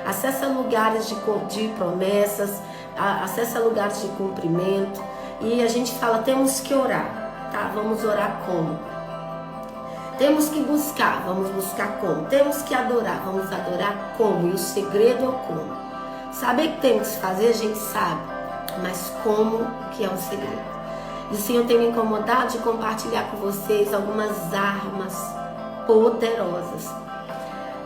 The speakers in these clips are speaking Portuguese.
acessa lugares de promessas, acessa lugares de cumprimento. E a gente fala, temos que orar, tá? Vamos orar como? Temos que buscar, vamos buscar como? Temos que adorar, vamos adorar como? E o segredo é o como. Saber que temos que fazer, a gente sabe, mas como que é o segredo? E o Senhor tem me incomodado de compartilhar com vocês algumas armas poderosas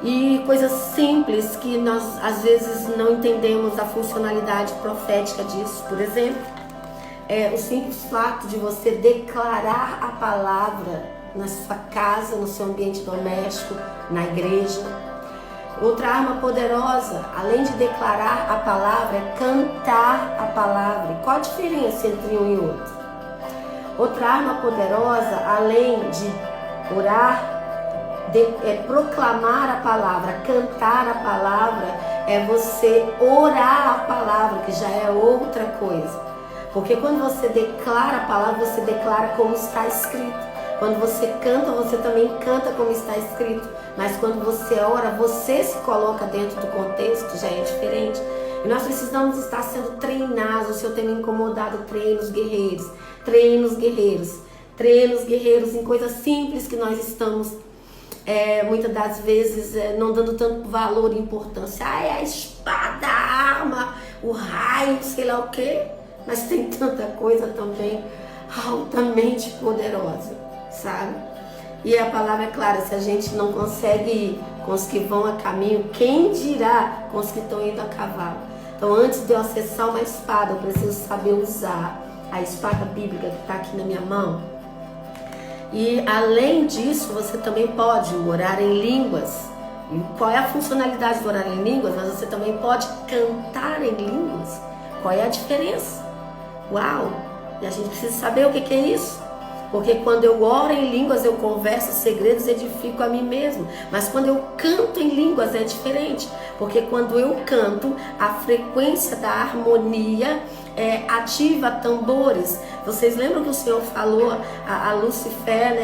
e coisas simples que nós às vezes não entendemos a funcionalidade profética disso. Por exemplo, o simples fato de você declarar a palavra na sua casa, no seu ambiente doméstico, na igreja. Outra arma poderosa, além de declarar a palavra, é cantar a palavra. Qual a diferença entre um e outro? Outra arma poderosa, além de orar, proclamar a palavra, cantar a palavra, é você orar a palavra, que já é outra coisa. Porque quando você declara a palavra, você declara como está escrito. Quando você canta, você também canta como está escrito. Mas quando você ora, você se coloca dentro do contexto, já é diferente. E nós precisamos estar sendo treinados. O Senhor tem me incomodado, treinos guerreiros. Treinos guerreiros. Treinos guerreiros em coisas simples que nós estamos, muitas das vezes, não dando tanto valor e importância. É a espada, a arma, o raio, sei lá o quê. Mas tem tanta coisa também altamente poderosa, sabe? E a palavra é clara, se a gente não consegue ir com os que vão a caminho, quem dirá com os que estão indo a cavalo? Então, antes de eu acessar uma espada, eu preciso saber usar a espada bíblica que está aqui na minha mão. E além disso, você também pode orar em línguas. E qual é a funcionalidade do orar em línguas? Mas você também pode cantar em línguas. Qual é a diferença? Uau! E a gente precisa saber o que é isso. Porque quando eu oro em línguas, eu converso segredos e edifico a mim mesmo. Mas quando eu canto em línguas é diferente. Porque quando eu canto, a frequência da harmonia ativa tambores. Vocês lembram que o Senhor falou a Lucifer,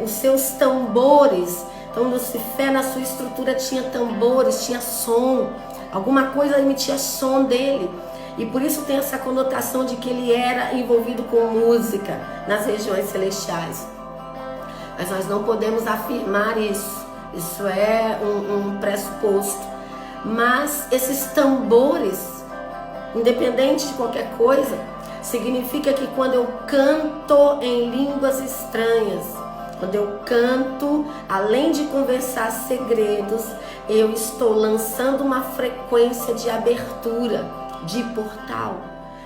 os seus tambores. Então Lucifer, na sua estrutura, tinha tambores, tinha som. Alguma coisa emitia som dele. E por isso tem essa conotação de que ele era envolvido com música nas regiões celestiais. Mas nós não podemos afirmar isso. Isso é um pressuposto. Mas esses tambores, independente de qualquer coisa, significa que quando eu canto em línguas estranhas, quando eu canto, além de conversar segredos, eu estou lançando uma frequência de abertura, de portal,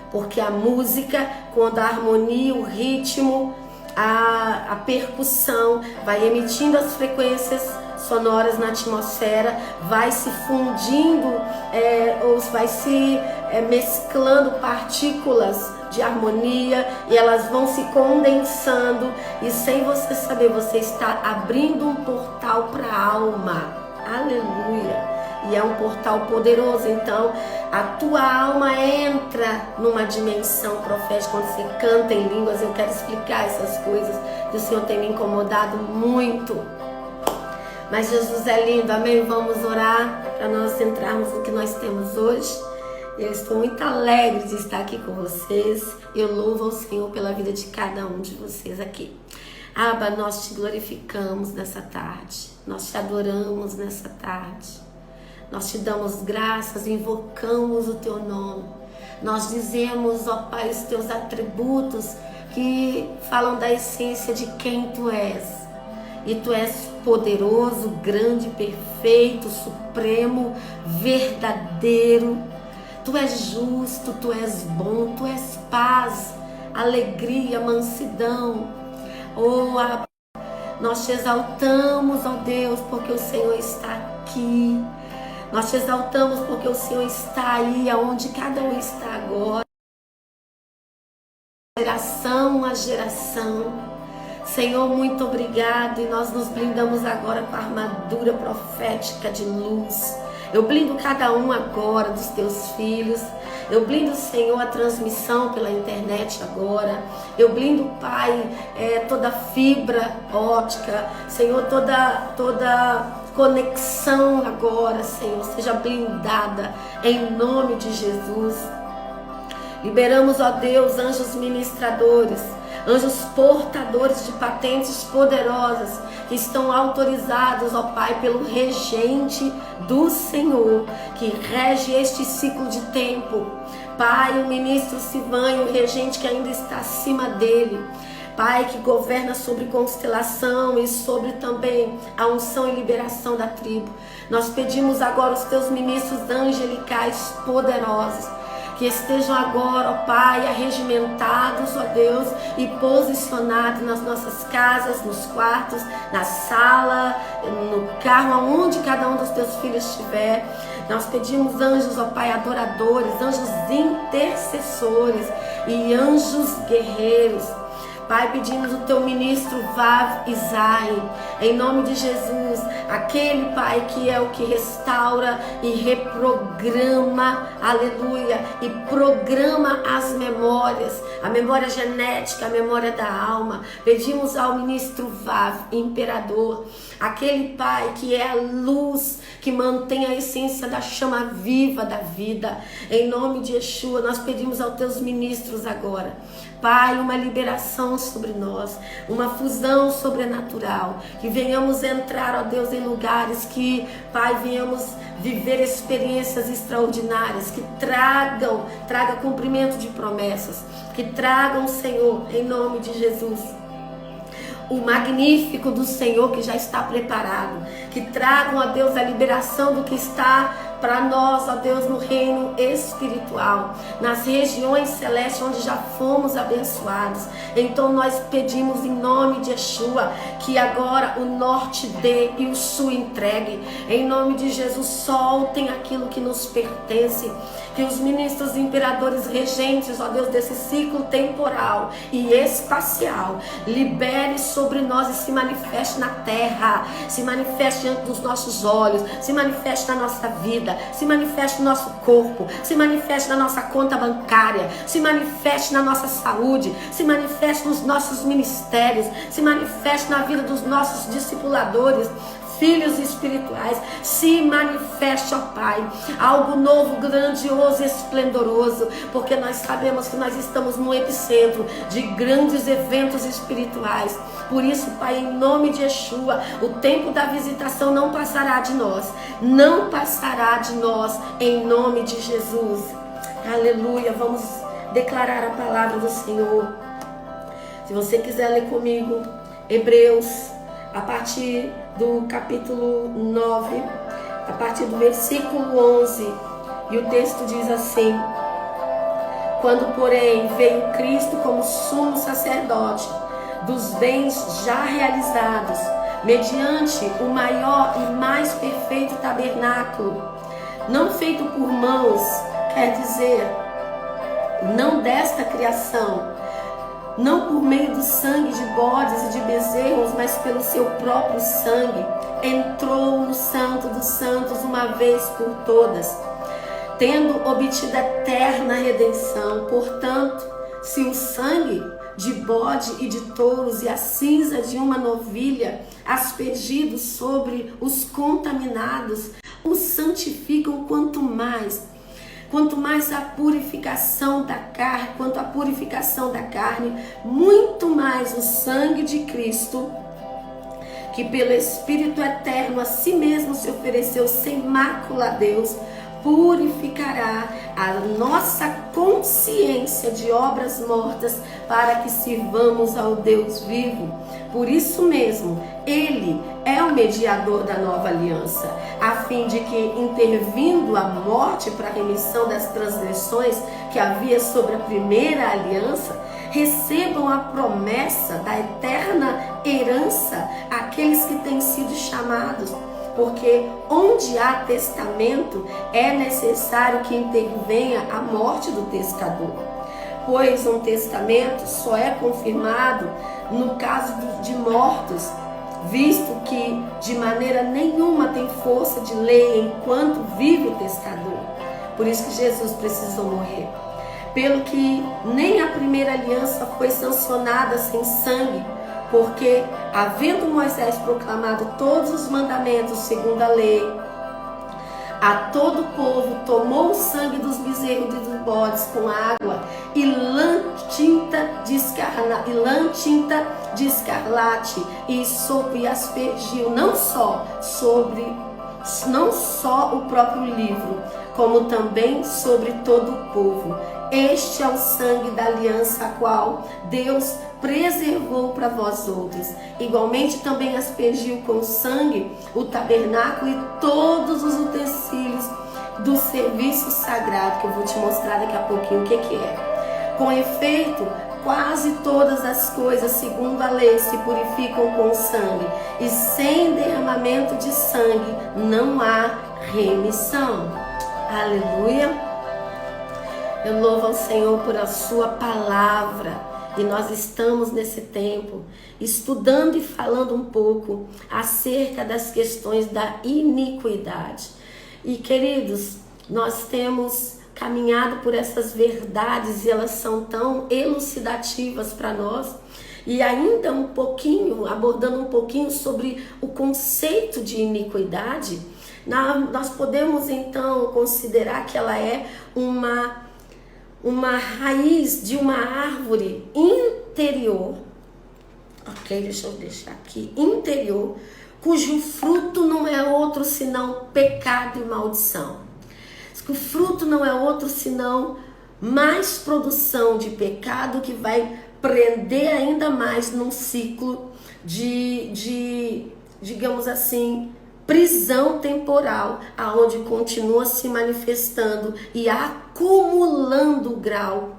porque a música, quando a harmonia, o ritmo, a percussão vai emitindo as frequências sonoras na atmosfera, vai se fundindo ou vai se mesclando partículas de harmonia e elas vão se condensando e sem você saber, você está abrindo um portal para a alma. Aleluia! E é um portal poderoso, então a tua alma entra numa dimensão profética quando você canta em línguas. Eu quero explicar essas coisas que o Senhor tem me incomodado muito. Mas Jesus é lindo, amém? Vamos orar para nós entrarmos no que nós temos hoje. Eu estou muito alegre de estar aqui com vocês. Eu louvo ao Senhor pela vida de cada um de vocês aqui. Abba, nós te glorificamos nessa tarde. Nós te adoramos nessa tarde. Nós te damos graças, invocamos o teu nome. Nós dizemos, ó Pai, os teus atributos que falam da essência de quem tu és. E tu és poderoso, grande, perfeito, supremo, verdadeiro. Tu és justo, tu és bom, tu és paz, alegria, mansidão. Nós te exaltamos, ó Deus, porque o Senhor está aqui. Nós te exaltamos porque o Senhor está aí, aonde cada um está agora. Geração a geração. Senhor, muito obrigado. E nós nos blindamos agora com a armadura profética de luz. Eu blindo cada um agora dos teus filhos. Eu blindo, Senhor, a transmissão pela internet agora. Eu blindo, Pai, toda fibra ótica. Senhor, toda conexão agora, Senhor, seja blindada em nome de Jesus. Liberamos, ó Deus, anjos ministradores, anjos portadores de patentes poderosas que estão autorizados, ó Pai, pelo regente do Senhor, que rege este ciclo de tempo. Pai, o ministro Sivan, o regente que ainda está acima dele. Pai, que governa sobre constelação e sobre também a unção e liberação da tribo. Nós pedimos agora os teus ministros angelicais poderosos, que estejam agora, ó Pai, arregimentados, ó Deus, e posicionados nas nossas casas, nos quartos, na sala, no carro, aonde cada um dos teus filhos estiver. Nós pedimos anjos, ó Pai, adoradores, anjos intercessores e anjos guerreiros. Pai, pedimos o teu ministro Vav Isai, em nome de Jesus, aquele, Pai, que é o que restaura e reprograma, aleluia, e programa as memórias, a memória genética, a memória da alma. Pedimos ao ministro Vav, imperador, aquele, Pai, que é a luz, que mantém a essência da chama viva da vida. Em nome de Yeshua, nós pedimos aos teus ministros agora, Pai, uma liberação sobre nós, uma fusão sobrenatural, que venhamos entrar, ó Deus, em lugares que, Pai, venhamos viver experiências extraordinárias, que tragam cumprimento de promessas, que tragam, Senhor, em nome de Jesus, o magnífico do Senhor que já está preparado, que tragam, ó Deus, a liberação do que está para nós, ó Deus, no reino espiritual, nas regiões celestes onde já fomos abençoados. Então nós pedimos em nome de Yeshua que agora o norte dê e o sul entregue. Em nome de Jesus, soltem aquilo que nos pertence. Que os ministros, imperadores, regentes, ó Deus, desse ciclo temporal e espacial, libere sobre nós e se manifeste na terra, se manifeste diante dos nossos olhos, se manifeste na nossa vida, se manifeste no nosso corpo, se manifeste na nossa conta bancária, se manifeste na nossa saúde, se manifeste nos nossos ministérios, se manifeste na vida dos nossos discipuladores, filhos espirituais. Se manifeste, ó Pai, algo novo, grandioso, esplendoroso, porque nós sabemos que nós estamos no epicentro de grandes eventos espirituais. Por isso, Pai, em nome de Yeshua, o tempo da visitação não passará de nós, não passará de nós, em nome de Jesus. Aleluia. Vamos declarar a palavra do Senhor. Se você quiser ler comigo Hebreus, a partir do capítulo 9, a partir do versículo 11, e o texto diz assim: quando, porém, veio Cristo como sumo sacerdote dos bens já realizados, mediante o maior e mais perfeito tabernáculo, não feito por mãos, quer dizer, não desta criação, não por meio do sangue de bodes e de bezerros, mas pelo seu próprio sangue, entrou no Santo dos Santos uma vez por todas, tendo obtido a eterna redenção. Portanto, se o sangue de bode e de touros e a cinza de uma novilha, aspergidos sobre os contaminados, os santificam, quanto mais a purificação da carne, quanto a purificação da carne, muito mais o sangue de Cristo, que pelo Espírito eterno a si mesmo se ofereceu sem mácula a Deus, purificará a nossa consciência de obras mortas, para que sirvamos ao Deus vivo. Por isso mesmo, Ele é o mediador da nova aliança, a fim de que, intervindo a morte para a remissão das transgressões que havia sobre a primeira aliança, recebam a promessa da eterna herança aqueles que têm sido chamados. Porque onde há testamento, é necessário que intervenha a morte do testador. Pois um testamento só é confirmado no caso de mortos, visto que de maneira nenhuma tem força de lei enquanto vive o testador. Por isso que Jesus precisou morrer. Pelo que nem a primeira aliança foi sancionada sem sangue, porque havendo Moisés proclamado todos os mandamentos segundo a lei, a todo o povo tomou o sangue dos bezerros e dos bodes com água e lã tinta de escarlate e sopo e aspergiu não só o próprio livro, como também sobre todo o povo. Este é o sangue da aliança, a qual Deus preservou para vós outros. Igualmente também aspergiu com sangue o tabernáculo e todos os utensílios do serviço sagrado, que eu vou te mostrar daqui a pouquinho o que é. Com efeito, quase todas as coisas, segundo a lei, se purificam com sangue, e sem derramamento de sangue não há remissão. Aleluia! Eu louvo ao Senhor por a sua palavra. E nós estamos nesse tempo estudando e falando um pouco acerca das questões da iniquidade. E queridos, nós temos caminhado por essas verdades e elas são tão elucidativas para nós. E ainda abordando um pouquinho sobre o conceito de iniquidade, nós podemos então considerar que ela é uma raiz de uma árvore interior, ok, deixa eu deixar aqui, interior, cujo fruto não é outro senão pecado e maldição. O fruto não é outro senão mais produção de pecado, que vai prender ainda mais num ciclo de digamos assim, prisão temporal, aonde continua se manifestando e acumulando grau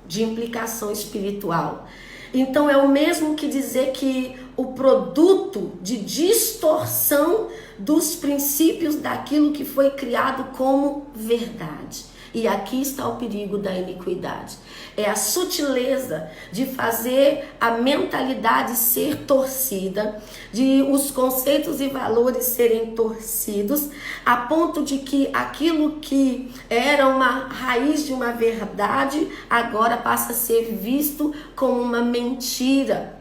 de implicação espiritual. Então é o mesmo que dizer que o produto de distorção dos princípios daquilo que foi criado como verdade. E aqui está o perigo da iniquidade. É a sutileza de fazer a mentalidade ser torcida, de os conceitos e valores serem torcidos, a ponto de que aquilo que era uma raiz de uma verdade, agora passa a ser visto como uma mentira.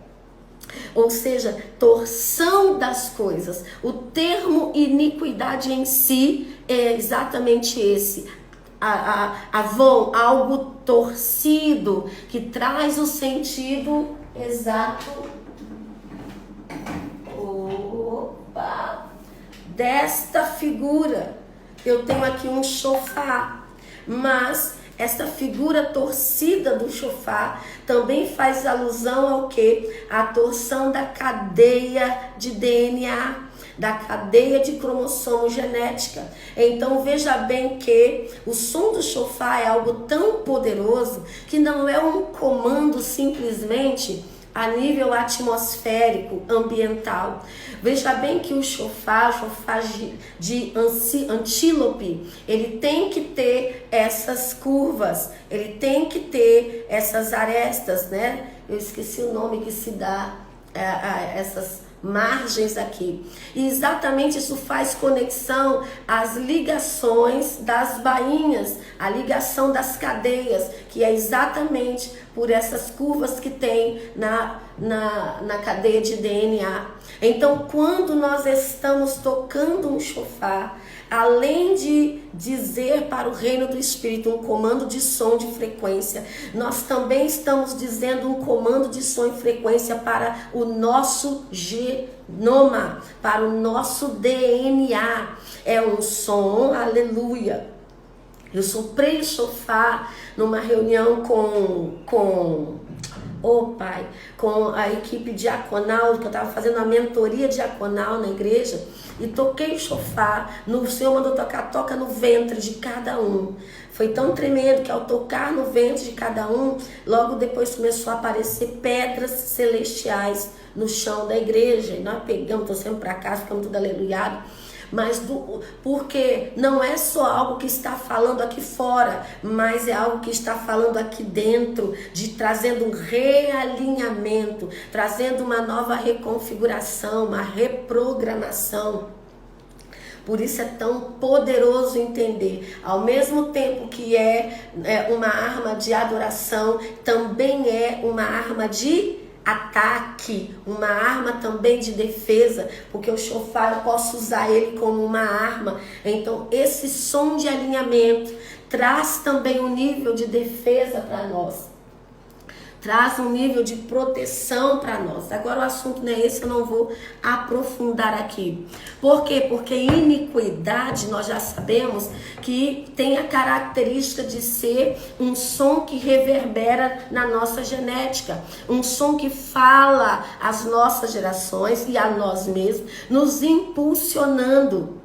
Ou seja, torção das coisas. O termo iniquidade em si é exatamente esse. Algo torcido, que traz o sentido exato desta figura. Eu tenho aqui um chofar, mas essa figura torcida do chofar também faz alusão ao quê? A torção da cadeia de DNA, da cadeia de cromossomo genética. Então veja bem que o som do chofar é algo tão poderoso que não é um comando simplesmente a nível atmosférico, ambiental. Veja bem que o chofar de antílope, ele tem que ter essas curvas, ele tem que ter essas arestas, né? Eu esqueci o nome que se dá a essas margens aqui. E exatamente isso faz conexão às ligações das bainhas, a ligação das cadeias, que é exatamente por essas curvas que tem na cadeia de DNA. Então, quando nós estamos tocando um chofar, além de dizer para o reino do Espírito um comando de som de frequência, nós também estamos dizendo um comando de som e frequência para o nosso genoma, para o nosso DNA. É um som, aleluia. Eu soprei o chofar numa reunião com a equipe diaconal, que eu estava fazendo a mentoria diaconal na igreja, e toquei o chofar. O Senhor mandou toca no ventre de cada um. Foi tão tremendo que ao tocar no ventre de cada um, logo depois começou a aparecer pedras celestiais no chão da igreja. E nós pegamos, trouxemos para casa, ficamos tudo aleluiado. Mas porque não é só algo que está falando aqui fora, mas é algo que está falando aqui dentro, trazendo um realinhamento, trazendo uma nova reconfiguração, uma reprogramação. Por isso é tão poderoso entender, ao mesmo tempo que é uma arma de adoração, também é uma arma de ataque, uma arma também de defesa, porque o shofar eu posso usar ele como uma arma. Então esse som de alinhamento traz também um nível de defesa para nós, traz um nível de proteção para nós. Agora o assunto não é esse, eu não vou aprofundar aqui. Por quê? Porque iniquidade, nós já sabemos que tem a característica de ser um som que reverbera na nossa genética, um som que fala às nossas gerações e a nós mesmos, nos impulsionando.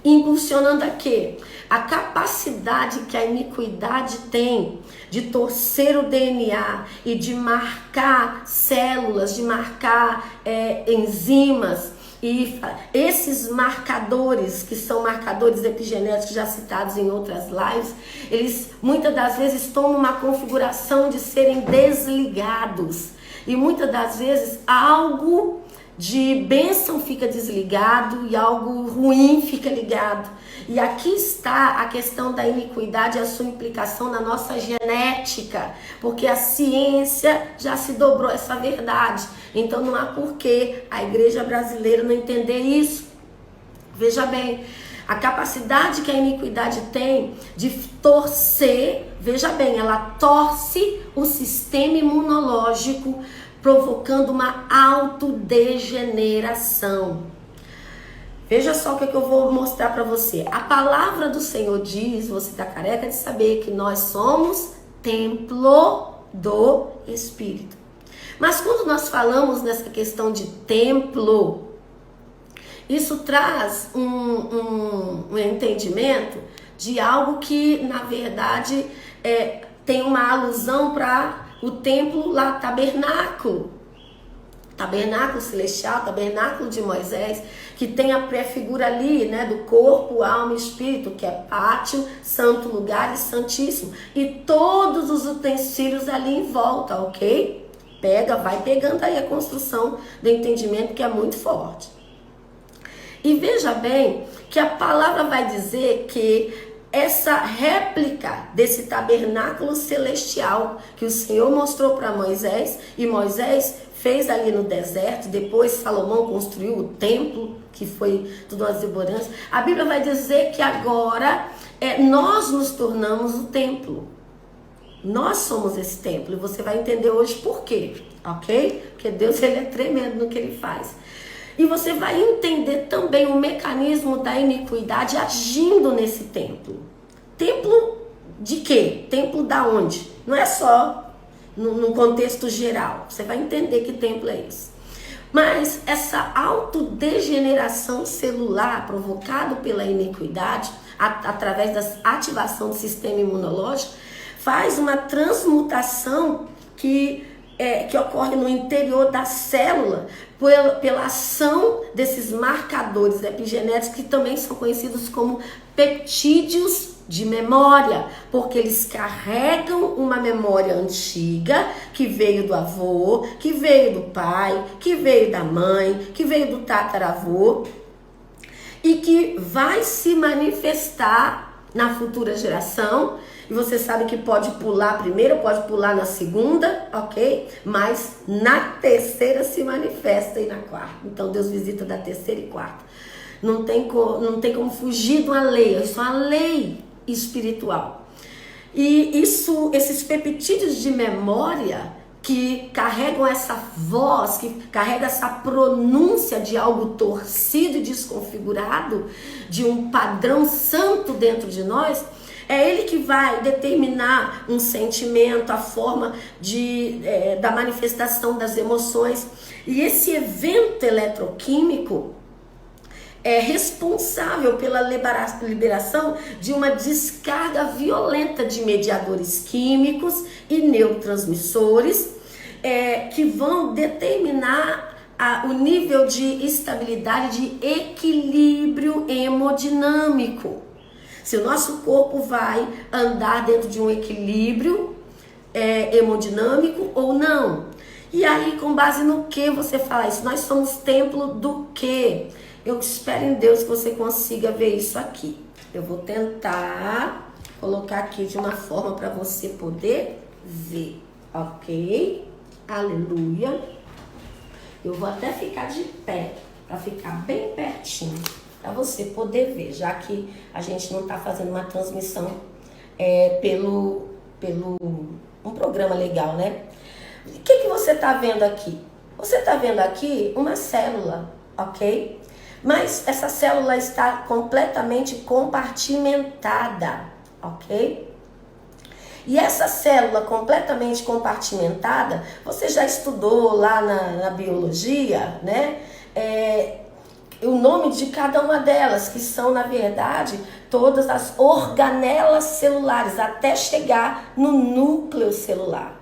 Impulsionando a quê? A capacidade que a iniquidade tem de torcer o DNA e de marcar células, de marcar enzimas. E esses marcadores, que são marcadores epigenéticos já citados em outras lives, eles muitas das vezes tomam uma configuração de serem desligados. E muitas das vezes algo de bênção fica desligado e algo ruim fica ligado. E aqui está a questão da iniquidade e a sua implicação na nossa genética, porque a ciência já se dobrou essa verdade. Então não há porquê a igreja brasileira não entender isso. Veja bem, a capacidade que a iniquidade tem de torcer, veja bem, ela torce o sistema imunológico, provocando uma autodegeneração. Veja só o que eu vou mostrar para você. A palavra do Senhor diz, você está careca de saber, que nós somos templo do Espírito. Mas quando nós falamos nessa questão de templo, isso traz um entendimento de algo que, na verdade, tem uma alusão para o templo lá, tabernáculo celestial, tabernáculo de Moisés, que tem a pré-figura ali, né, do corpo, alma e espírito, que é pátio, santo lugar e santíssimo, e todos os utensílios ali em volta, ok? Vai pegando aí a construção do entendimento, que é muito forte. E veja bem que a palavra vai dizer que essa réplica desse tabernáculo celestial que o Senhor mostrou para Moisés, e Moisés fez ali no deserto, depois Salomão construiu o templo, que foi tudo uma exuberância. A Bíblia vai dizer que agora nós nos tornamos o templo. Nós somos esse templo, e você vai entender hoje por quê, ok? Porque Deus, ele é tremendo no que ele faz. E você vai entender também o mecanismo da iniquidade agindo nesse templo. Templo de quê? Templo da onde? Não é só no contexto geral. Você vai entender que templo é esse. Mas essa autodegeneração celular provocada pela iniquidade, através da ativação do sistema imunológico, faz uma transmutação que ocorre no interior da célula pela ação desses marcadores epigenéticos, que também são conhecidos como peptídeos de memória, porque eles carregam uma memória antiga que veio do avô, que veio do pai, que veio da mãe, que veio do tataravô, e que vai se manifestar na futura geração. E você sabe que pode pular primeiro, pode pular na segunda, ok? Mas na terceira se manifesta e na quarta. Então Deus visita da terceira e quarta. Não tem como fugir de uma lei, isso é uma lei espiritual. E esses peptídeos de memória que carregam essa voz, que carrega essa pronúncia de algo torcido e desconfigurado, de um padrão santo dentro de nós, é ele que vai determinar um sentimento, a forma da manifestação das emoções. E esse evento eletroquímico é responsável pela liberação de uma descarga violenta de mediadores químicos e neurotransmissores, que vão determinar o nível de estabilidade, de equilíbrio hemodinâmico. Se o nosso corpo vai andar dentro de um equilíbrio hemodinâmico ou não. E aí, com base no que você fala isso? Nós somos templo do quê? Eu espero em Deus que você consiga ver isso aqui. Eu vou tentar colocar aqui de uma forma para você poder ver, ok? Aleluia. Eu vou até ficar de pé, para ficar bem pertinho, para você poder ver, já que a gente não está fazendo uma transmissão pelo um programa legal, né? O que você está vendo aqui? Você está vendo aqui uma célula, ok? Mas essa célula está completamente compartimentada, ok? E essa célula completamente compartimentada, você já estudou lá na biologia, né? O nome de cada uma delas, que são, na verdade, todas as organelas celulares, até chegar no núcleo celular.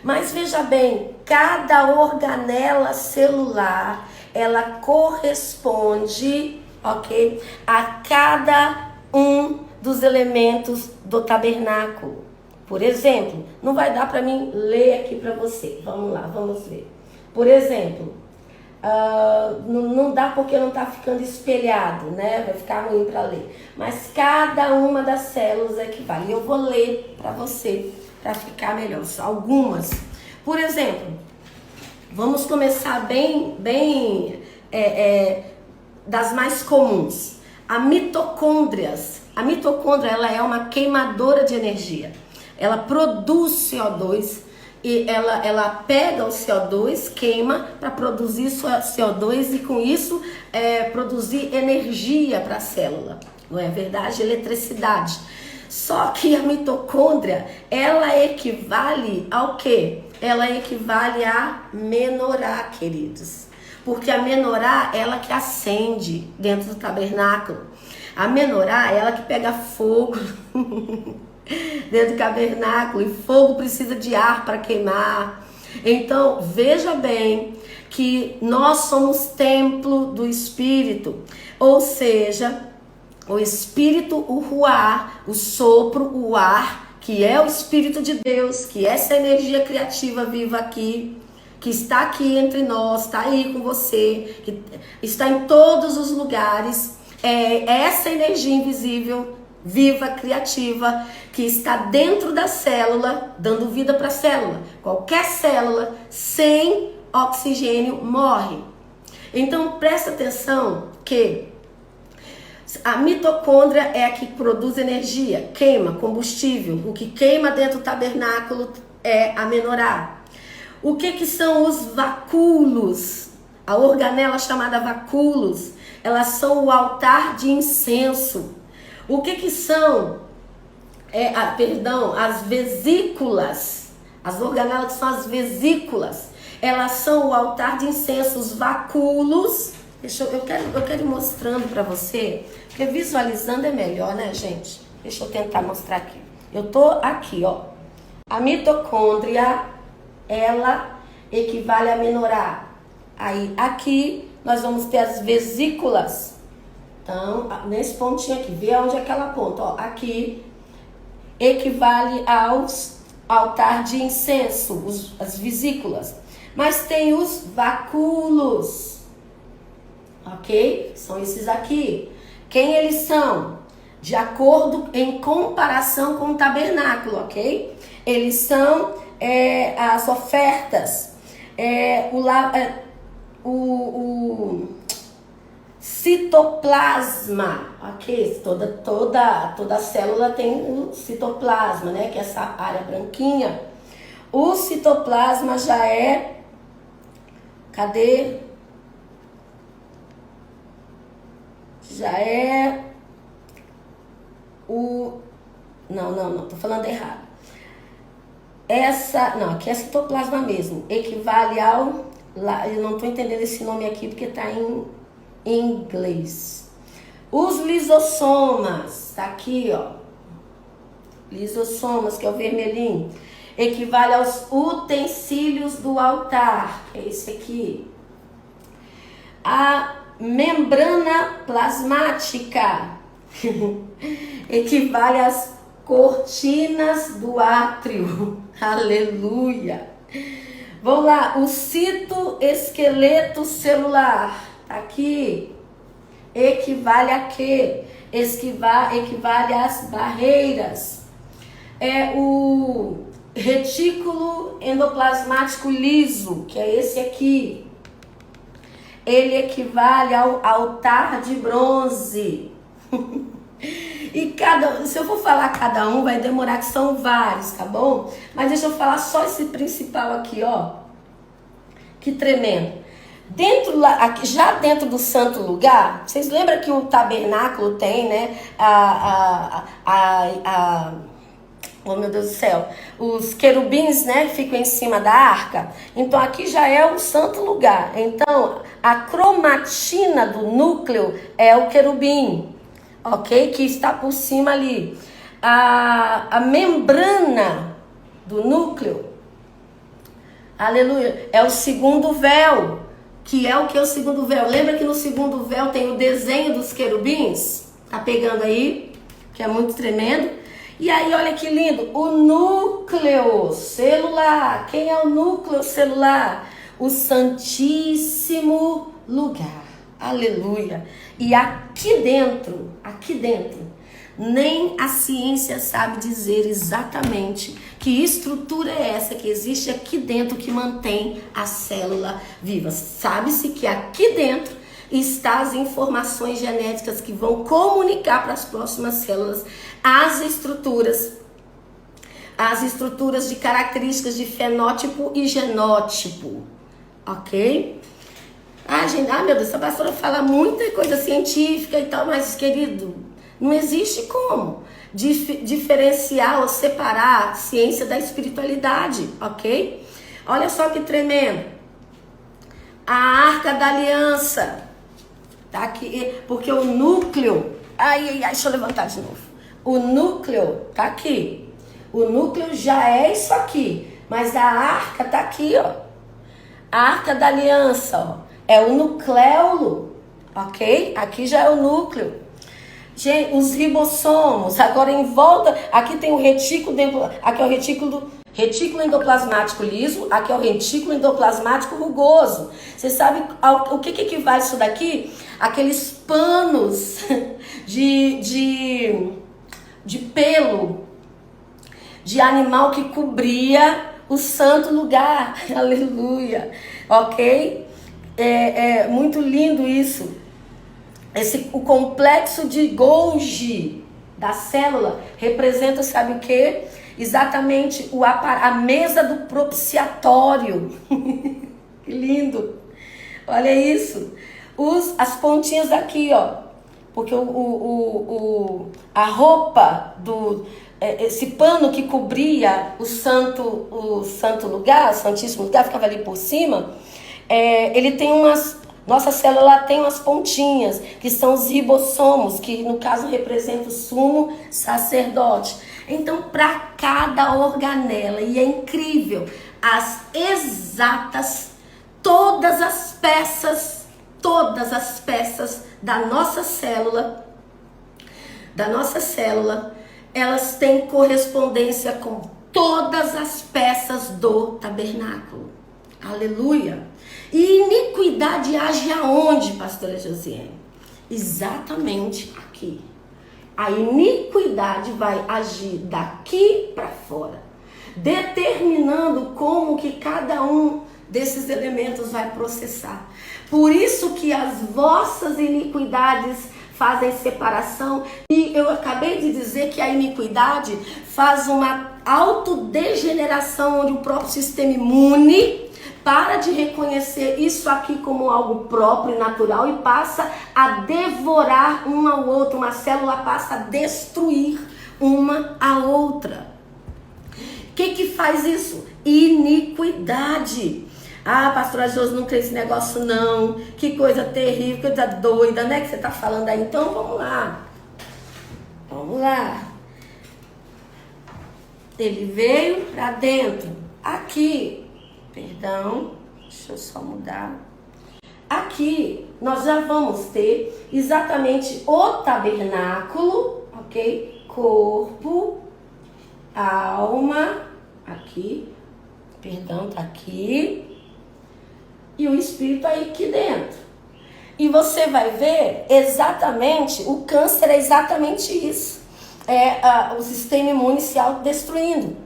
Mas veja bem, cada organela celular, ela corresponde, ok, a cada um dos elementos do tabernáculo. Por exemplo, não vai dar para mim ler aqui para você. Vamos lá, vamos ver. Por exemplo, não dá porque não está ficando espelhado, né? Vai ficar ruim para ler. Mas cada uma das células equivale. Eu vou ler para você, para ficar melhor. Só algumas. Por exemplo, vamos começar bem das mais comuns. A mitocôndria. A mitocôndria, ela é uma queimadora de energia. Ela produz CO2 e ela pega o CO2, queima para produzir CO2 e com isso produzir energia para a célula. Não é verdade? Eletricidade. Só que a mitocôndria, ela equivale ao quê? Ela equivale a menorá, queridos. Porque a menorá, ela que acende dentro do tabernáculo. A menorá, ela que pega fogo dentro do tabernáculo. E fogo precisa de ar para queimar. Então, veja bem que nós somos templo do Espírito. Ou seja, o Espírito, o ruar, o sopro, o ar, que é o Espírito de Deus, que é essa energia criativa viva aqui, que está aqui entre nós, está aí com você, que está em todos os lugares, essa energia invisível, viva, criativa, que está dentro da célula, dando vida para a célula. Qualquer célula sem oxigênio morre. Então presta atenção que a mitocôndria é a que produz energia, queima combustível. O que queima dentro do tabernáculo é a menorá. O que são os vacúolos? A organela chamada vacúolos, elas são o altar de incenso. O que são? As vesículas. As organelas são as vesículas. Elas são o altar de incenso, os vacúolos. Eu quero ir mostrando para você, porque visualizando é melhor, né, gente? Deixa eu tentar mostrar aqui. Eu tô aqui, ó. A mitocôndria, ela equivale a menorá. Aí, aqui, nós vamos ter as vesículas. Então, nesse pontinho aqui, vê onde é que ela aponta, ó. Aqui, equivale aos altar de incenso, as vesículas. Mas tem os vacúolos. Ok? São esses aqui. Quem eles são? De acordo, em comparação com o tabernáculo, ok? Eles são as ofertas, o citoplasma, ok? Toda célula tem um citoplasma, né? Que é essa área branquinha. O citoplasma já é... Cadê? Já é o... Não, tô falando errado. Aqui é citoplasma mesmo. Equivale ao... Eu não tô entendendo esse nome aqui porque tá em inglês. Os lisossomas, tá aqui, ó. Lisossomas, que é o vermelhinho. Equivale aos utensílios do altar. É esse aqui. A membrana plasmática equivale às cortinas do átrio. Aleluia. Vamos lá, o citoesqueleto celular, tá aqui, equivale a quê? Equivale às barreiras. retículo endoplasmático liso, que é esse aqui. Ele equivale ao altar de bronze. E se eu for falar cada um, vai demorar, que são vários, tá bom? Mas deixa eu falar só esse principal aqui, ó. Que tremendo. Já dentro do santo lugar, vocês lembram que o tabernáculo tem, né? Oh, meu Deus do céu. Os querubins, né? Que ficam em cima da arca. Então, aqui já é o santo lugar. Então, a cromatina do núcleo é o querubim. Ok? Que está por cima ali. A membrana do núcleo, aleluia, é o segundo véu. Que é o que é o segundo véu? Lembra que no segundo véu tem o desenho dos querubins? Tá pegando aí? Que é muito tremendo. E aí, olha que lindo. O núcleo celular. Quem é o núcleo celular? O Santíssimo Lugar. Aleluia. E aqui dentro, nem a ciência sabe dizer exatamente que estrutura é essa que existe aqui dentro que mantém a célula viva. Sabe-se que aqui dentro estão as informações genéticas que vão comunicar para as próximas células as estruturas de características de fenótipo e genótipo. Ok? Meu Deus, essa pastora fala muita coisa científica e tal, mas, querido, não existe como diferenciar ou separar a ciência da espiritualidade, ok? Olha só que tremendo. A Arca da Aliança, tá aqui, porque o núcleo... deixa eu levantar de novo. O núcleo tá aqui. O núcleo já é isso aqui, mas a arca tá aqui, ó. A Arca da Aliança, ó. É o nucleolo, ok? Aqui já é o núcleo. Gente, os ribossomos, agora em volta, aqui tem o retículo, aqui é o retículo endoplasmático liso, aqui é o retículo endoplasmático rugoso. Você sabe o que equivale isso daqui? Aqueles panos de pelo de animal que cobria o santo lugar. Aleluia, ok? É muito lindo isso. O complexo de Golgi da célula representa, sabe o que? Exatamente a mesa do propiciatório. Que lindo. Olha isso. As pontinhas aqui, ó. Porque a roupa esse pano que cobria o santo lugar, o santíssimo lugar, ficava ali por cima. Ele tem nossa célula tem umas pontinhas, que são os ribossomos, que no caso representam o sumo sacerdote. Então, para cada organela, e é incrível, todas as peças da nossa célula, elas têm correspondência com todas as peças do tabernáculo. Aleluia! E iniquidade age aonde, pastora Josiane? Exatamente aqui. A iniquidade vai agir daqui para fora, determinando como que cada um desses elementos vai processar. Por isso que as vossas iniquidades fazem separação. E eu acabei de dizer que a iniquidade faz uma autodegeneração, onde o próprio sistema imune para de reconhecer isso aqui como algo próprio e natural e passa a devorar uma ao outro. Uma célula passa a destruir uma a outra. O que faz isso? Iniquidade. Pastora Josi, não crê nesse negócio não. Que coisa terrível, coisa doida, né? Que você tá falando aí. Então, vamos lá. Ele veio pra dentro. Aqui. Perdão, deixa eu só mudar. Aqui nós já vamos ter exatamente o tabernáculo, ok? Corpo, alma, aqui, perdão, tá aqui. E o espírito aí aqui dentro. E você vai ver exatamente, o câncer é exatamente isso. O sistema imune se autodestruindo.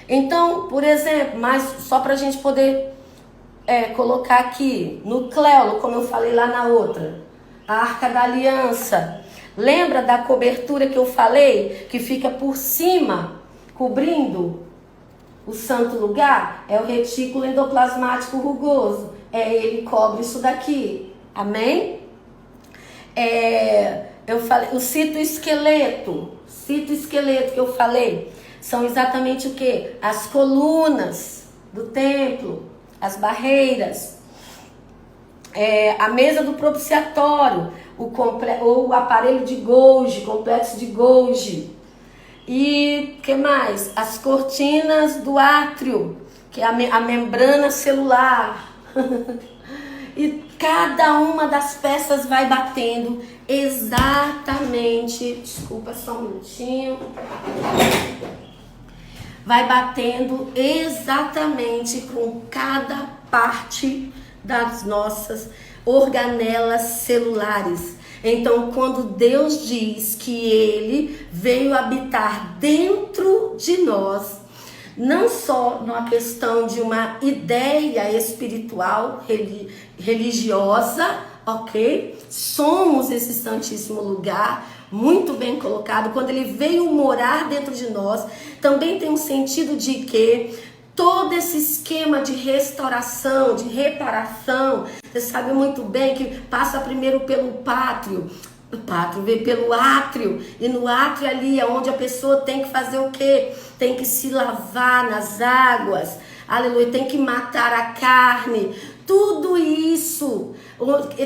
Então, por exemplo, mas só para a gente poder colocar aqui, no cléolo, como eu falei lá na outra, a Arca da Aliança. Lembra da cobertura que eu falei? Que fica por cima, cobrindo o santo lugar? É o retículo endoplasmático rugoso. Ele cobre isso daqui. Amém? Eu falei, o citoesqueleto que eu falei, são exatamente o que? As colunas do templo, as barreiras, a mesa do propiciatório, o aparelho de Golgi, complexo de Golgi. E o que mais? As cortinas do átrio, que é a membrana celular. E cada uma das peças vai batendo exatamente, desculpa só um minutinho, vai batendo exatamente com cada parte das nossas organelas celulares. Então, quando Deus diz que Ele veio habitar dentro de nós, não só numa questão de uma ideia espiritual, religiosa, ok? Somos esse santíssimo lugar, muito bem colocado. Quando Ele veio morar dentro de nós, também tem um sentido de que todo esse esquema de restauração, de reparação, você sabe muito bem que passa primeiro pelo pátrio. O pátrio vem pelo átrio, e no átrio ali é onde a pessoa tem que fazer o quê? Tem que se lavar nas águas, aleluia, tem que matar a carne. Tudo isso,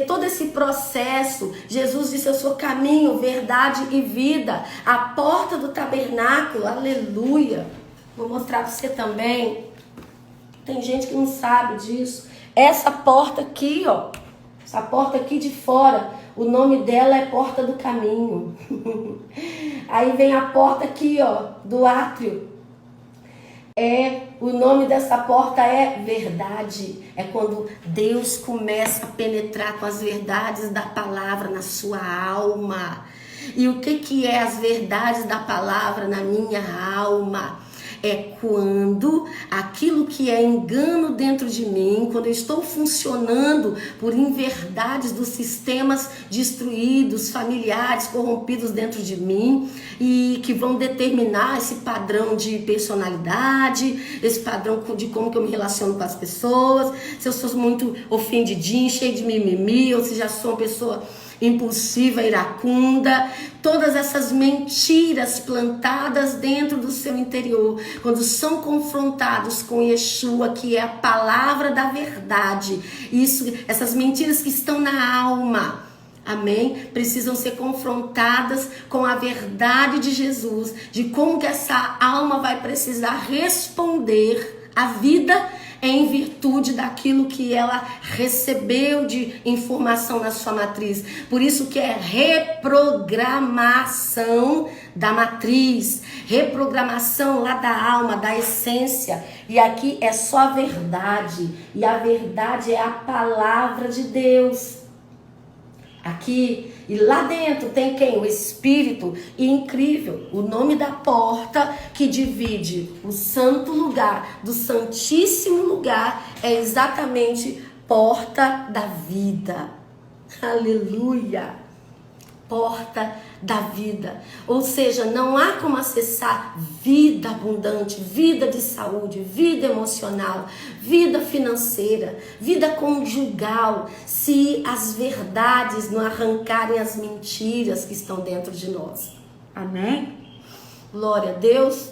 todo esse processo, Jesus disse: eu sou caminho, verdade e vida. A porta do tabernáculo, aleluia. Vou mostrar para você também. Tem gente que não sabe disso. Essa porta aqui, ó, essa porta aqui de fora, o nome dela é Porta do Caminho. Aí vem a porta aqui, ó, do átrio. O nome dessa porta é verdade. É quando Deus começa a penetrar com as verdades da palavra na sua alma. E o que é as verdades da palavra na minha alma? É quando aquilo que é engano dentro de mim, quando eu estou funcionando por inverdades dos sistemas destruídos, familiares, corrompidos dentro de mim, e que vão determinar esse padrão de personalidade, esse padrão de como que eu me relaciono com as pessoas, se eu sou muito ofendidinho, cheio de mimimi, ou se já sou uma pessoa impulsiva, iracunda, todas essas mentiras plantadas dentro do seu interior, quando são confrontados com Yeshua, que é a palavra da verdade, essas mentiras que estão na alma, amém? Precisam ser confrontadas com a verdade de Jesus, de como que essa alma vai precisar responder à vida em virtude daquilo que ela recebeu de informação na sua matriz. Por isso que é reprogramação da matriz, reprogramação lá da alma, da essência. E aqui é só a verdade, e a verdade é a palavra de Deus. Aqui e lá dentro tem quem? O Espírito. E incrível, o nome da porta que divide o santo lugar do santíssimo lugar é exatamente porta da vida. Aleluia! Porta da vida. Ou seja, não há como acessar vida abundante, vida de saúde, vida emocional, vida financeira, vida conjugal, se as verdades não arrancarem as mentiras que estão dentro de nós. Amém? Glória a Deus.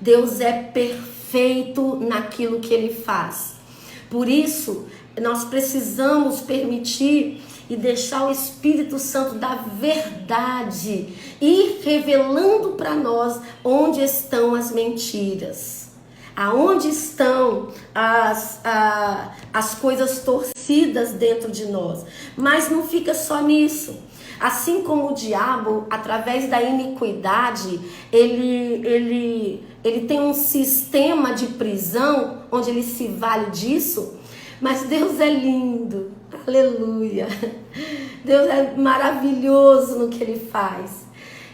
Deus é perfeito naquilo que Ele faz. Por isso, nós precisamos permitir e deixar o Espírito Santo da verdade ir revelando para nós onde estão as mentiras, aonde estão as coisas torcidas dentro de nós. Mas não fica só nisso. Assim como o diabo, através da iniquidade, ele tem um sistema de prisão onde ele se vale disso. Mas Deus é lindo, aleluia. Deus é maravilhoso no que Ele faz.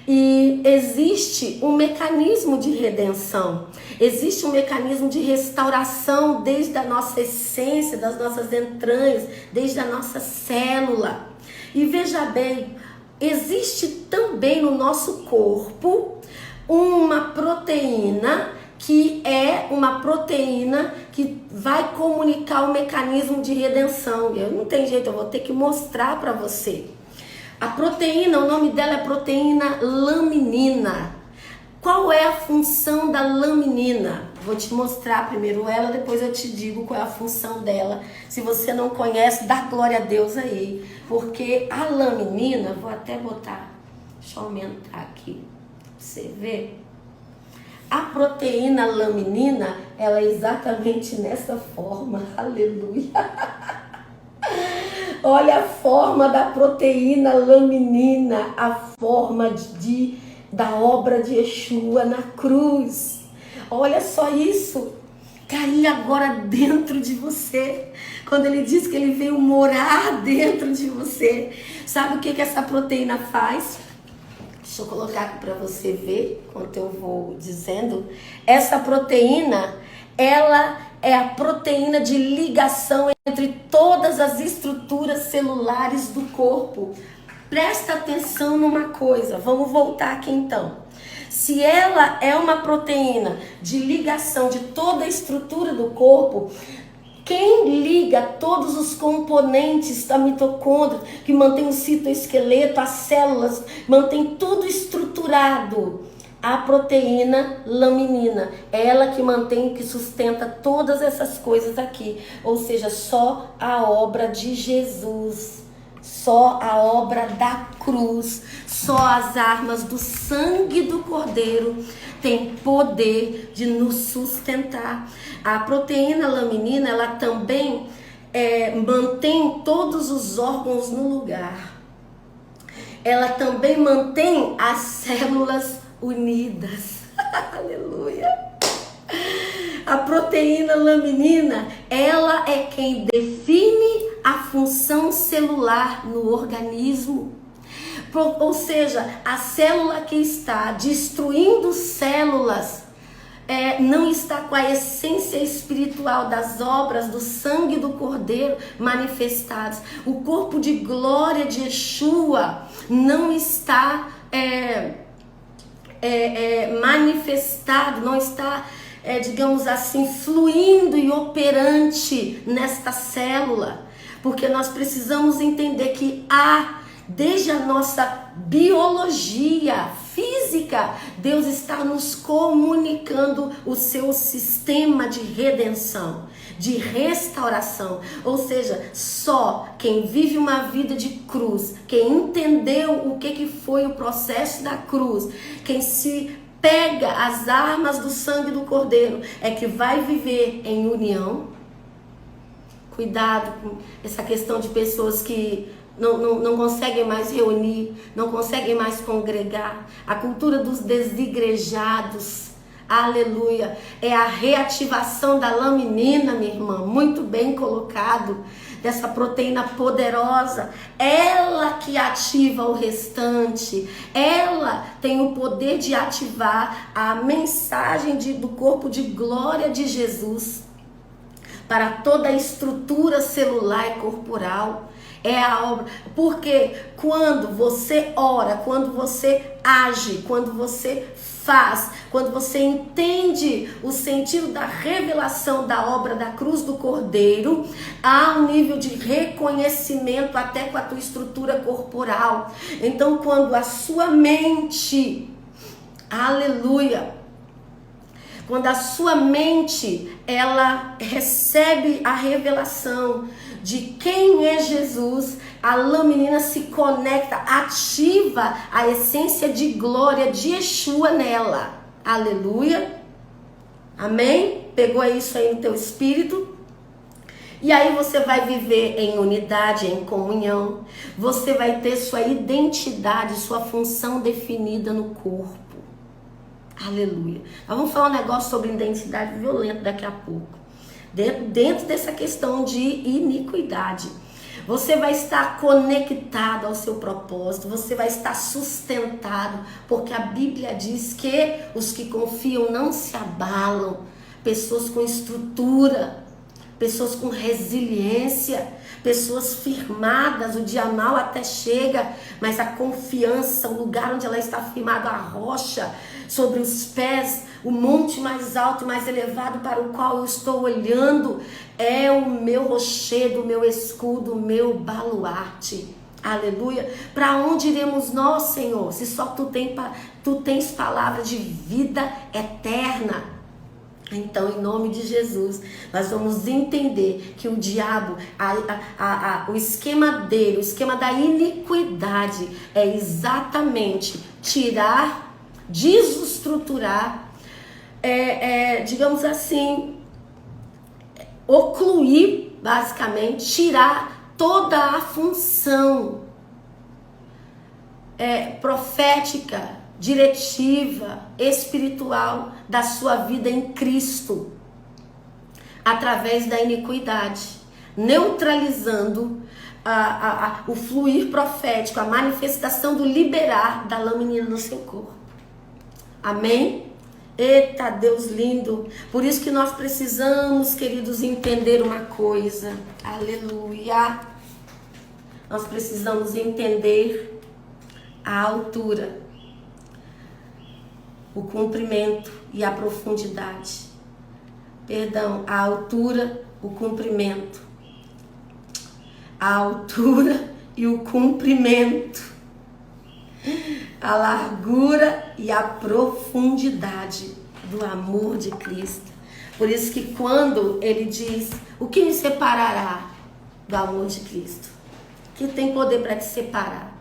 E existe um mecanismo de redenção, existe um mecanismo de restauração desde a nossa essência, das nossas entranhas, desde a nossa célula. E veja bem, existe também no nosso corpo uma proteína que é uma proteína que vai comunicar o mecanismo de redenção. Não tem jeito, eu vou ter que mostrar para você. A proteína, o nome dela é proteína laminina. Qual é a função da laminina? Vou te mostrar primeiro ela, depois eu te digo qual é a função dela. Se você não conhece, dá glória a Deus aí. Porque a laminina, vou até botar, deixa eu aumentar aqui, pra você ver. A proteína laminina, ela é exatamente nessa forma. Aleluia. Olha a forma da proteína laminina, a forma da obra de Yeshua na cruz. Olha só isso. Cair agora dentro de você. Quando ele diz que ele veio morar dentro de você. Sabe o que essa proteína faz? Deixa eu colocar aqui para você ver enquanto eu vou dizendo. Essa proteína, ela é a proteína de ligação entre todas as estruturas celulares do corpo. Presta atenção numa coisa, vamos voltar aqui então. Se ela é uma proteína de ligação de toda a estrutura do corpo, quem liga todos os componentes da mitocôndria, que mantém o citoesqueleto, as células, mantém tudo estruturado? A proteína laminina, ela que mantém, que sustenta todas essas coisas aqui. Ou seja, só a obra de Jesus, só a obra da cruz, só as armas do sangue do Cordeiro tem poder de nos sustentar. A proteína laminina, ela também mantém todos os órgãos no lugar. Ela também mantém as células unidas. Aleluia. A proteína laminina, ela é quem define a função celular no organismo. Ou seja, a célula que está destruindo células não está com a essência espiritual das obras do sangue do Cordeiro manifestadas. O corpo de glória de Yeshua não está manifestado, não está, digamos assim, fluindo e operante nesta célula. Porque nós precisamos entender que desde a nossa biologia física, Deus está nos comunicando o seu sistema de redenção, de restauração. Ou seja, só quem vive uma vida de cruz, quem entendeu o que foi o processo da cruz, quem se pega as armas do sangue do Cordeiro, é que vai viver em união. Cuidado com essa questão de pessoas que não conseguem mais reunir, não conseguem mais congregar. A cultura dos desigrejados, aleluia, é a reativação da laminina, minha irmã, muito bem colocado, dessa proteína poderosa. Ela que ativa o restante, ela tem o poder de ativar a mensagem do corpo de glória de Jesus para toda a estrutura celular e corporal. É a obra, porque quando você ora, quando você age, quando você faz, quando você entende o sentido da revelação da obra da cruz do Cordeiro, há um nível de reconhecimento até com a tua estrutura corporal. Então, quando a sua mente, aleluia, quando a sua mente, ela recebe a revelação de quem é Jesus, a laminina se conecta, ativa a essência de glória de Yeshua nela. Aleluia. Amém? Pegou isso aí no teu espírito? E aí você vai viver em unidade, em comunhão. Você vai ter sua identidade, sua função definida no corpo. Aleluia. Nós vamos falar um negócio sobre identidade violenta daqui a pouco. Dentro dessa questão de iniquidade. Você vai estar conectado ao seu propósito, você vai estar sustentado, porque a Bíblia diz que os que confiam não se abalam. Pessoas com estrutura, pessoas com resiliência, pessoas firmadas. O dia mal até chega, mas a confiança, o lugar onde ela está firmada, a rocha sobre os pés, o monte mais alto e mais elevado para o qual eu estou olhando, é o meu rochedo, o meu escudo, o meu baluarte. Aleluia. Para onde iremos nós, Senhor? Se só tu tens palavra de vida eterna. Então, em nome de Jesus, nós vamos entender que o diabo, o esquema dele, o esquema da iniquidade é exatamente tirar, desestruturar, digamos assim, ocluir, basicamente, tirar toda a função profética, diretiva, espiritual da sua vida em Cristo, através da iniquidade, neutralizando o fluir profético, a manifestação do liberar da lâmina no seu corpo. Amém? Eita, Deus lindo. Por isso que nós precisamos, queridos, entender uma coisa. Aleluia. Nós precisamos entender a altura, o comprimento e a profundidade. Perdão, a altura, o comprimento. A altura e o comprimento. A largura e a profundidade do amor de Cristo. Por isso que quando ele diz, o que me separará do amor de Cristo? Que tem poder para te separar?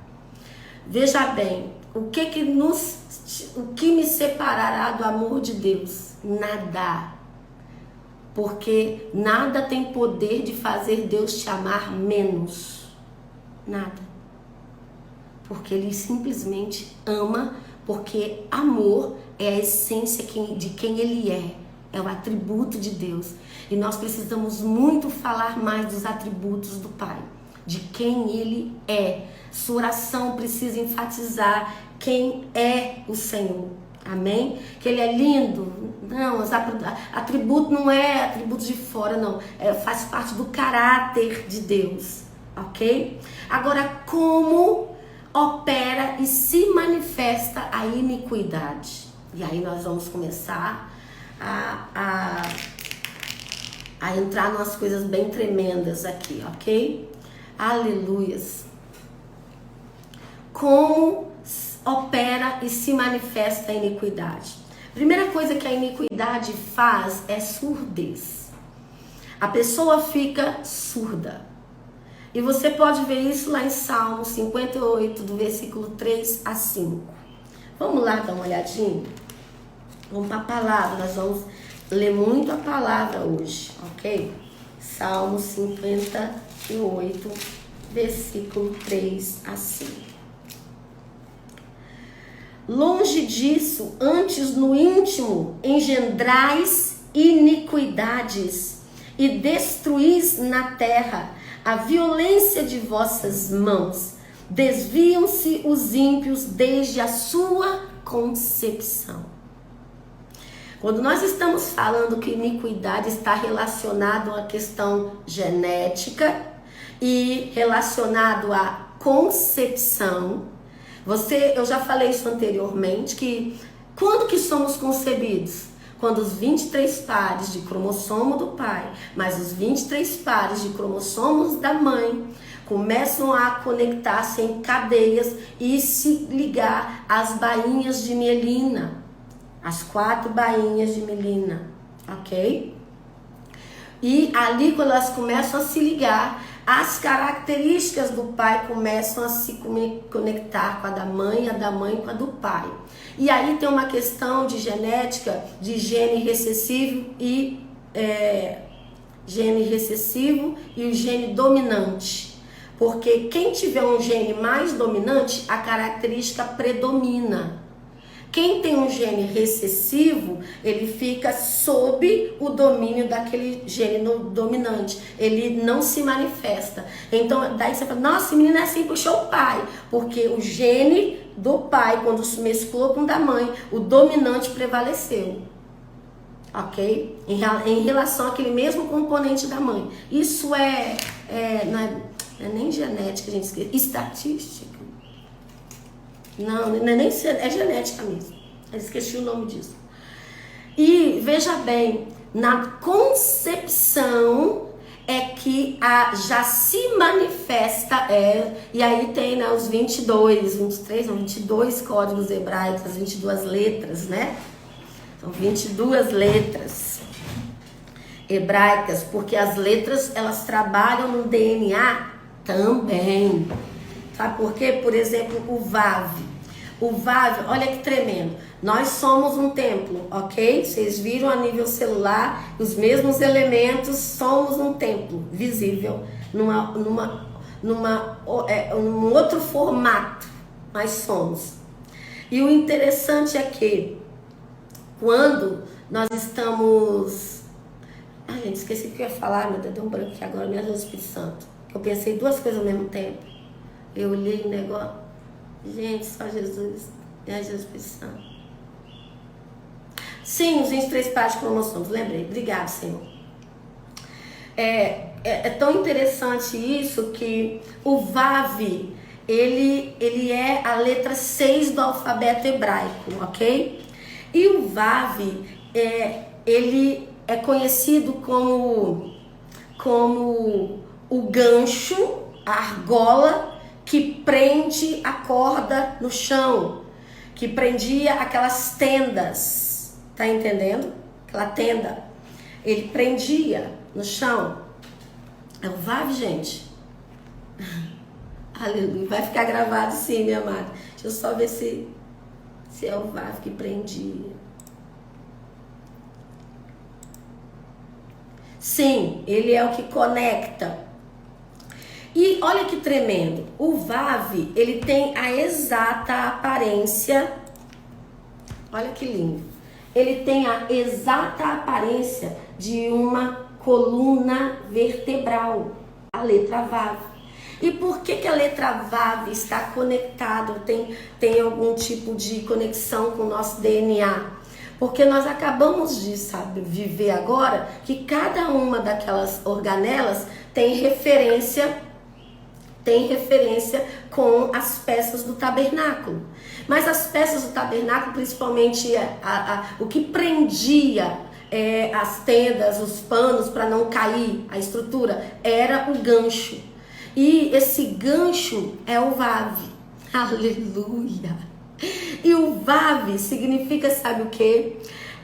Veja bem, o que me separará do amor de Deus? Nada. Porque nada tem poder de fazer Deus te amar menos. Nada. Porque Ele simplesmente ama, porque amor é a essência de quem Ele é o atributo de Deus. E nós precisamos muito falar mais dos atributos do Pai, de quem Ele é. Sua oração precisa enfatizar quem é o Senhor. Amém? Que Ele é lindo. Não, atributo não é atributo de fora, não. Faz parte do caráter de Deus. Ok? Agora, como opera e se manifesta a iniquidade? E aí nós vamos começar a entrar em umas coisas bem tremendas aqui, ok? Aleluias. Como opera e se manifesta a iniquidade? Primeira coisa que a iniquidade faz é surdez. A pessoa fica surda. E você pode ver isso lá em Salmo 58, do versículo 3 a 5. Vamos lá dar uma olhadinha? Vamos para a palavra, nós vamos ler muito a palavra hoje, ok? Salmo 58, versículo 3 a 5. Longe disso, antes no íntimo engendrais iniquidades e destruís na terra a violência de vossas mãos. Desviam-se os ímpios desde a sua concepção. Quando nós estamos falando que iniquidade está relacionado a uma questão genética e relacionado à concepção, eu já falei isso anteriormente, que quando que somos concebidos? Quando os 23 pares de cromossomo do pai, mais os 23 pares de cromossomos da mãe, começam a conectar-se em cadeias e se ligar às bainhas de mielina, as 4 bainhas de mielina, ok? E ali, quando elas começam a se ligar, as características do pai começam a se conectar com a da mãe com a do pai. E aí tem uma questão de genética, de gene recessivo e o gene dominante. Porque quem tiver um gene mais dominante, a característica predomina. Quem tem um gene recessivo, ele fica sob o domínio daquele gene dominante. Ele não se manifesta. Então, daí você fala, nossa, esse menino é assim, puxou o pai. Porque o gene do pai, quando se mesclou com o da mãe, o dominante prevaleceu. Ok? Em relação àquele mesmo componente da mãe. Isso não é nem genética, gente, estatística. Não é nem é genética mesmo. Eu esqueci o nome disso. E veja bem, na concepção é que já se manifesta, e aí tem, né, os 22 códigos hebraicos, as 22 letras, né? São 22 letras hebraicas, porque as letras, elas trabalham no DNA também. Sabe por quê? Por exemplo, o Vav. O Vav, olha que tremendo. Nós somos um templo, ok? Vocês viram a nível celular, os mesmos elementos, somos um templo visível, num outro formato, mas somos. E o interessante é que, quando nós estamos... Ai, gente, esqueci o que eu ia falar, meu Deus, deu um branco aqui agora, meu Deus, Espírito Santo. Eu pensei duas coisas ao mesmo tempo. Eu olhei o negócio. Gente, só Jesus. Jesus, Espírito Santo. Sim, os 23 partes de cromossomos, lembrei. Obrigado, Senhor. É tão interessante isso que o Vav, ele é a letra 6 do alfabeto hebraico, ok? E o Vav, ele é conhecido como o gancho, a argola que prende a corda no chão, que prendia aquelas tendas, tá entendendo? Aquela tenda, ele prendia no chão. É o Vav, gente. Aleluia, vai ficar gravado sim, minha amada. Deixa eu só ver se é o Vav que prendia. Sim, ele é o que conecta. E olha que tremendo, o Vav, ele tem a exata aparência, olha que lindo, ele tem a exata aparência de uma coluna vertebral, a letra Vav. E por que a letra Vav está conectada, tem algum tipo de conexão com o nosso DNA? Porque nós acabamos de viver agora que cada uma daquelas organelas tem referência com as peças do tabernáculo. Mas as peças do tabernáculo, principalmente o que prendia as tendas, os panos para não cair, a estrutura, era o gancho. E esse gancho é o Vav. Aleluia! E o Vav significa, sabe o que?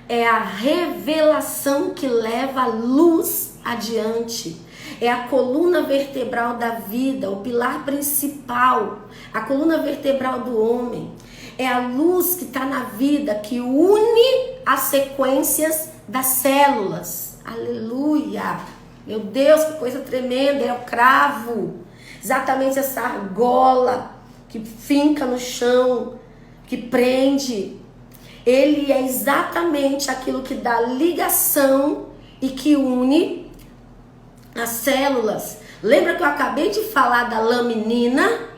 É a revelação que leva a luz adiante. É a coluna vertebral da vida, o pilar principal, a coluna vertebral do homem. É a luz que está na vida, que une as sequências das células. Aleluia! Meu Deus, que coisa tremenda! É o cravo, exatamente essa argola que finca no chão, que prende. Ele é exatamente aquilo que dá ligação e que une as células. Lembra que eu acabei de falar da laminina?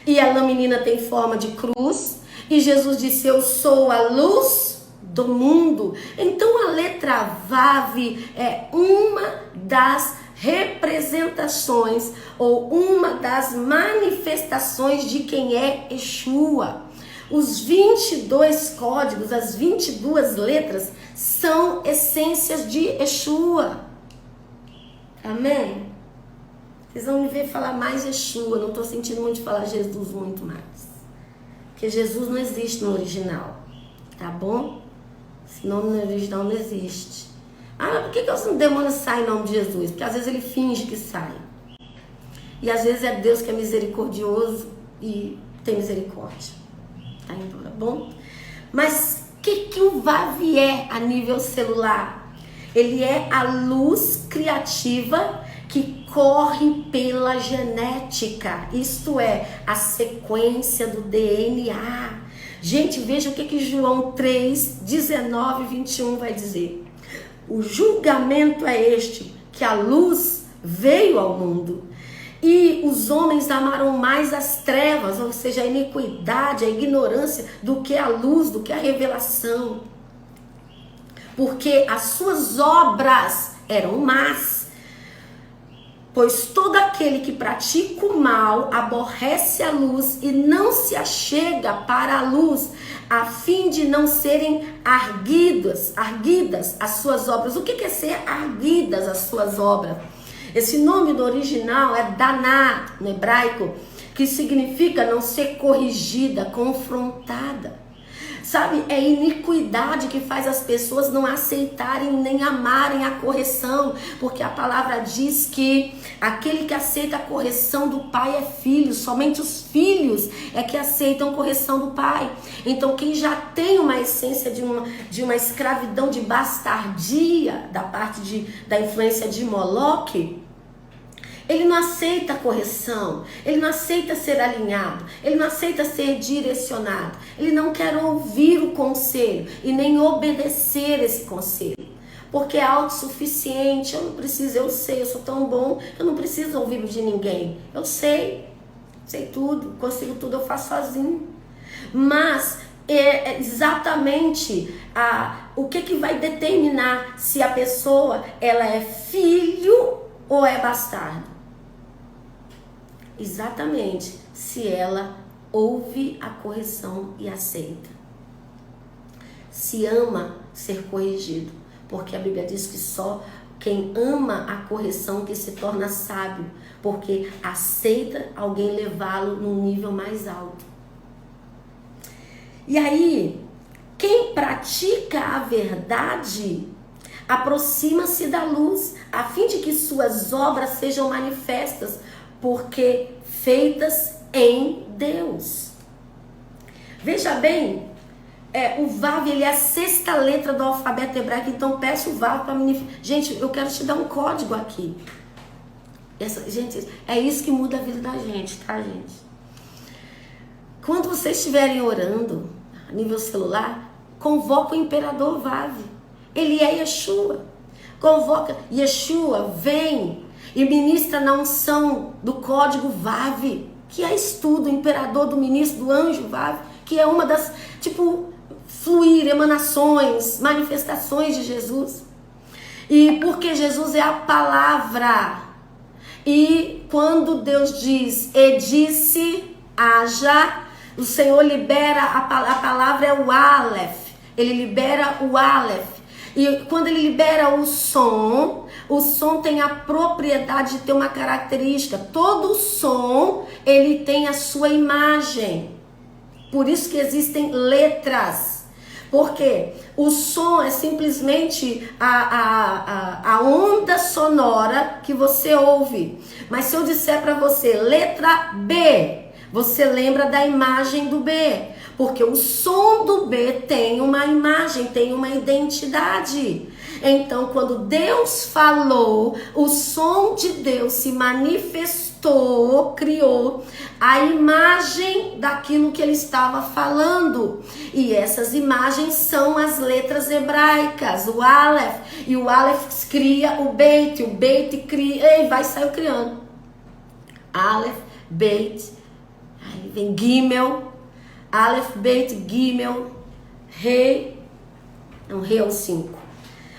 E a laminina tem forma de cruz. E Jesus disse, eu sou a luz do mundo. Então a letra Vav é uma das representações ou uma das manifestações de quem é Yeshua. Os 22 códigos, as 22 letras são essências de Yeshua. Amém? Vocês vão me ver falar mais Yeshua. Não estou sentindo muito de falar Jesus muito mais. Porque Jesus não existe no original. Tá bom? Esse nome no original não existe. Ah, mas por que os demônios saem em nome de Jesus? Porque às vezes ele finge que sai. E às vezes é Deus que é misericordioso e tem misericórdia. Tá embora, bom? Mas o que o Vav é a nível celular? Ele é a luz criativa que corre pela genética. Isto é, a sequência do DNA. Gente, veja o que João 3, 19 e 21 vai dizer. O julgamento é este, que a luz veio ao mundo. E os homens amaram mais as trevas, ou seja, a iniquidade, a ignorância, do que a luz, do que a revelação. Porque as suas obras eram más. Pois todo aquele que pratica o mal aborrece a luz e não se achega para a luz, a fim de não serem arguidas as suas obras. O que é ser arguidas as suas obras? Esse nome do original é daná, no hebraico, que significa não ser corrigida, confrontada. Sabe, é iniquidade que faz as pessoas não aceitarem nem amarem a correção, porque a palavra diz que aquele que aceita a correção do pai é filho, somente os filhos é que aceitam a correção do pai. Então quem já tem uma essência de uma escravidão de bastardia, da parte da influência de Moloque, ele não aceita a correção, ele não aceita ser alinhado, ele não aceita ser direcionado, ele não quer ouvir o conselho e nem obedecer esse conselho, porque é autossuficiente. Eu não preciso, eu sei, eu sou tão bom, eu não preciso ouvir de ninguém, eu sei tudo, consigo tudo, eu faço sozinho. Mas é exatamente o que vai determinar se a pessoa ela é filho ou é bastardo? Exatamente se ela ouve a correção e aceita. Se ama ser corrigido, porque a Bíblia diz que só quem ama a correção que se torna sábio, porque aceita alguém levá-lo num nível mais alto. E aí, quem pratica a verdade aproxima-se da luz, a fim de que suas obras sejam manifestas, porque feitas em Deus. Veja bem, o Vav, ele é a 6ª letra do alfabeto hebraico, então peço o Vav para mim. Gente, eu quero te dar um código aqui. Gente, é isso que muda a vida da gente, tá, gente? Quando vocês estiverem orando, a nível celular, convoca o imperador Vav. Ele é Yeshua. Convoca, Yeshua, vem e ministra na unção do código Vav, que é estudo, imperador do ministro, do anjo Vav, que é uma das, fluir, emanações, manifestações de Jesus. E porque Jesus é a palavra. E quando Deus diz, e disse, haja, o Senhor libera, a palavra é o Aleph, ele libera o Aleph. E quando ele libera o som tem a propriedade de ter uma característica. Todo som, ele tem a sua imagem. Por isso que existem letras. Porque o som é simplesmente a onda sonora que você ouve. Mas se eu disser para você, letra B, você lembra da imagem do B. Porque o som do B tem uma imagem, tem uma identidade. Então, quando Deus falou, o som de Deus se manifestou, criou a imagem daquilo que ele estava falando. E essas imagens são as letras hebraicas, o Aleph. E o Aleph cria o Beit cria, e vai sair criando. Aleph, Beit, aí vem Gimel. Aleph, Beit, Gimel, Rei, não, Rei é o 5.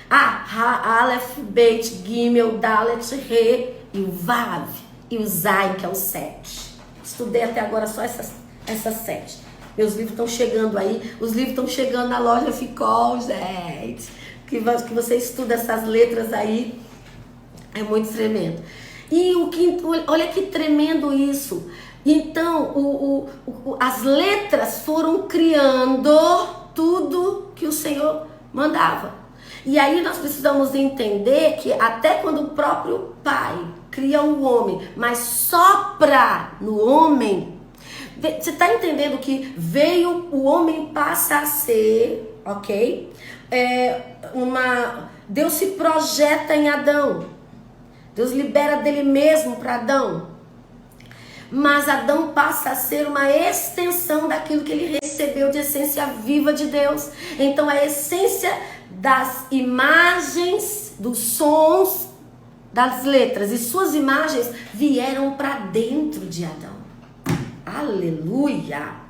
Aleph, Beit, Gimel, Dalet, Rei e o Vav e o Zayin, que é o 7. Estudei até agora só essas 7. Meus livros estão chegando aí, os livros estão chegando na loja Ficol, gente. Que você estuda essas letras aí, é muito tremendo. E olha que tremendo isso. Então, as letras foram criando tudo que o Senhor mandava. E aí nós precisamos entender que até quando o próprio Pai cria o homem, mas sopra no homem, você está entendendo que o homem passa a ser, ok? Deus se projeta em Adão. Deus libera dele mesmo para Adão. Mas Adão passa a ser uma extensão daquilo que ele recebeu de essência viva de Deus. Então a essência das imagens, dos sons, das letras e suas imagens vieram para dentro de Adão. Aleluia!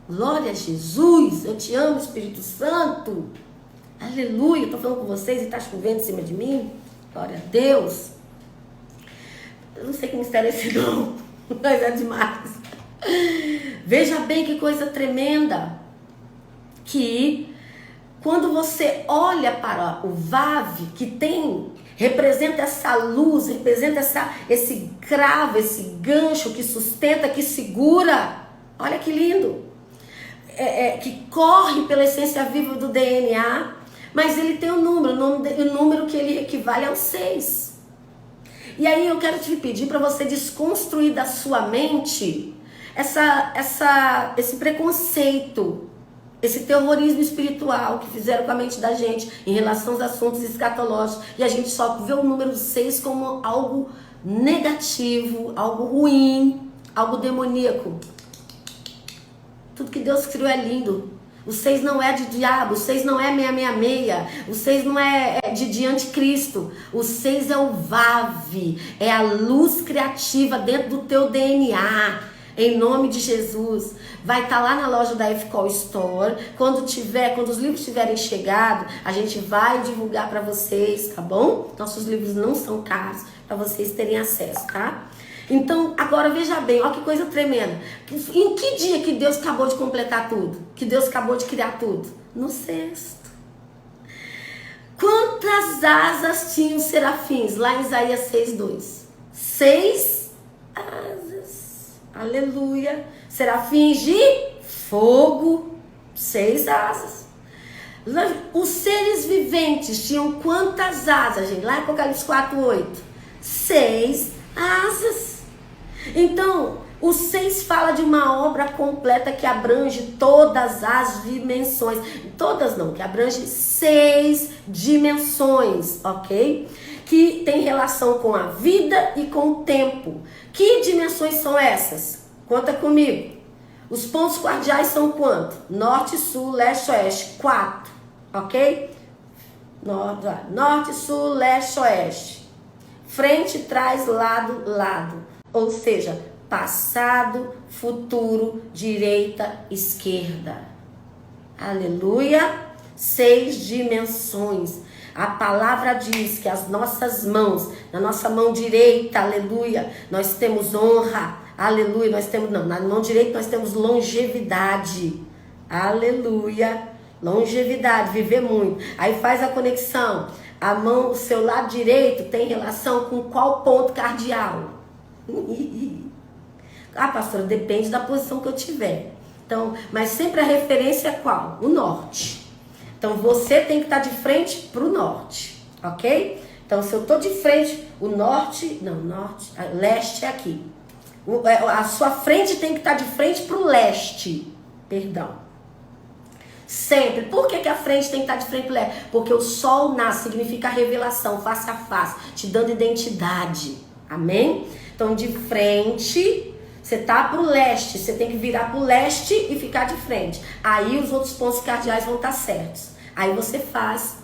Glória a Jesus! Eu te amo, Espírito Santo! Aleluia! Estou falando com vocês e está chovendo em cima de mim. Glória a Deus! Eu não sei que mistério é esse não, mas é demais. Veja bem que coisa tremenda. Que quando você olha para o Vav, que representa essa luz, representa esse cravo, esse gancho que sustenta, que segura. Olha que lindo. Que corre pela essência viva do DNA, mas ele tem um número, o número que ele equivale ao 6. E aí eu quero te pedir para você desconstruir da sua mente esse preconceito, esse terrorismo espiritual que fizeram com a mente da gente em relação aos assuntos escatológicos. E a gente só vê o número 6 como algo negativo, algo ruim, algo demoníaco. Tudo que Deus criou é lindo. O 6 não é de diabo, o 6 não é 666, o 6 não é de anticristo. O 6 é o Vav, é a luz criativa dentro do teu DNA. Em nome de Jesus. Vai estar lá na loja da F-Call Store. Quando os livros tiverem chegado, a gente vai divulgar para vocês, tá bom? Nossos livros não são caros, para vocês terem acesso, tá? Então, agora veja bem, olha que coisa tremenda. Em que dia que Deus acabou de completar tudo? Que Deus acabou de criar tudo? No 6º. Quantas asas tinham os serafins? Lá em Isaías 6:2. 6 asas. Aleluia. Serafins de fogo. 6 asas. Os seres viventes tinham quantas asas, gente? Lá em Apocalipse 4:8. 6 asas. Então, o 6 fala de uma obra completa que abrange todas as dimensões. Todas não, que abrange 6 dimensões, ok? Que tem relação com a vida e com o tempo. Que dimensões são essas? Conta comigo. Os pontos cardeais são quanto? Norte, sul, leste, oeste. 4, ok? Norte, sul, leste, oeste. Frente, trás, lado, lado. Ou seja, passado, futuro, direita, esquerda. Aleluia. 6 dimensões. A palavra diz que as nossas mãos, na nossa mão direita, aleluia, nós temos honra. Aleluia, na mão direita nós temos longevidade. Aleluia. Longevidade, viver muito. Aí faz a conexão. O seu lado direito tem relação com qual ponto cardial? Ah, pastora, depende da posição que eu tiver. Então, mas sempre a referência é qual? O norte. Então, você tem que estar de frente para o norte, ok? Então, se eu estou de frente, leste é aqui. A sua frente tem que estar de frente para o leste, perdão. Sempre. Por que a frente tem que estar de frente para o leste? Porque o sol nasce, significa revelação, face a face, te dando identidade. Amém? Então, de frente, você tá pro leste, você tem que virar pro leste e ficar de frente. Aí os outros pontos cardeais vão estar certos. Aí você faz,